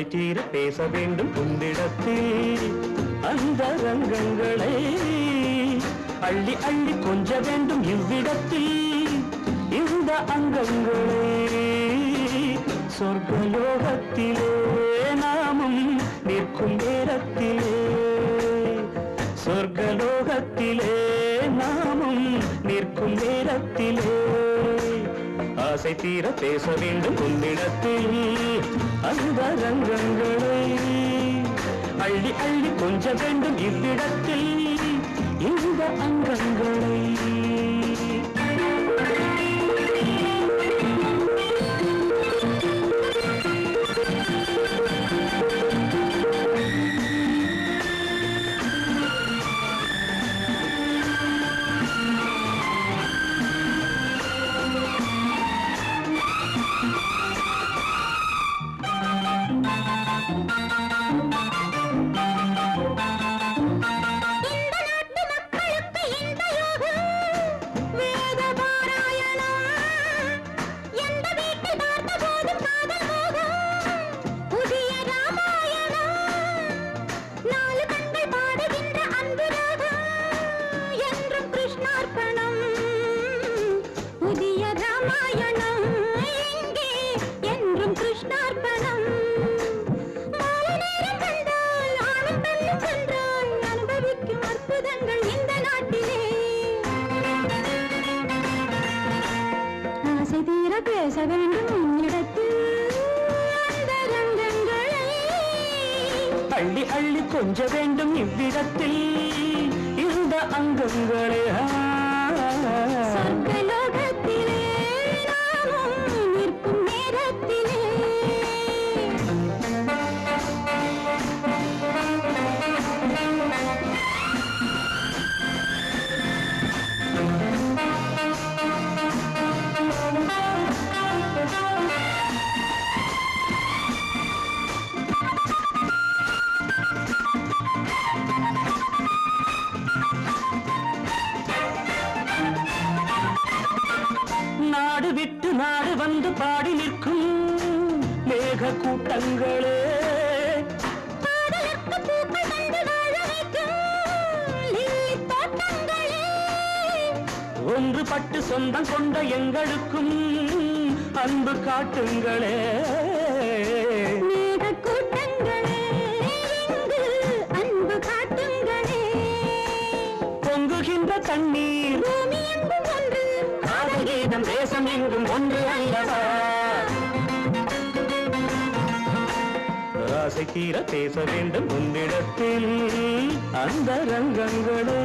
ஆசை தீர பேச வேண்டும் உன்னிடத்தில் அந்த ரங்கங்களை அள்ளி அள்ளி கொஞ்ச வேண்டும் இவ்விடத்தில் இந்த அங்கங்களை சொர்க்கலோகத்திலே நாமும் நிற்கும் நேரத்திலே சொர்க்கலோகத்திலே நாமும் நிற்கும் நேரத்திலே ஆசை தீர பேச வேண்டும் உன்னிடத்தில் அந்த ரங்கங்களை அள்ளி அள்ளி கொஞ்ச வேண்டும் இவ்விடத்தில் இந்த அங்கங்களை பேச வேண்டும் உன்னிடத்தில் அந்த ரங்கங்களை அள்ளி அள்ளி கொஞ்ச வேண்டும் இவ்விடத்தில் இந்த அங்கங்களே சொர்க்கலோகத்திலே நாமும் நிற்கும் நேரத்திலே நாடு விட்டு நாடு வந்து பாடி நிற்கும் மேக கூட்டங்களே ஒன்றுபட்டு சொந்தம் கொண்ட எங்களுக்கும் அன்பு காட்டுங்களே மேக கூட்டங்களே அன்பு காட்டுங்களே பொங்குகின்ற தண்ணீர் பூமி எங்கும் ஒன்று கீதம் தேசம் எங்கும் ஒன்று அல்லவா ஆசை தீர பேச வேண்டும் உன்னிடத்தில் அந்த ரங்கங்களே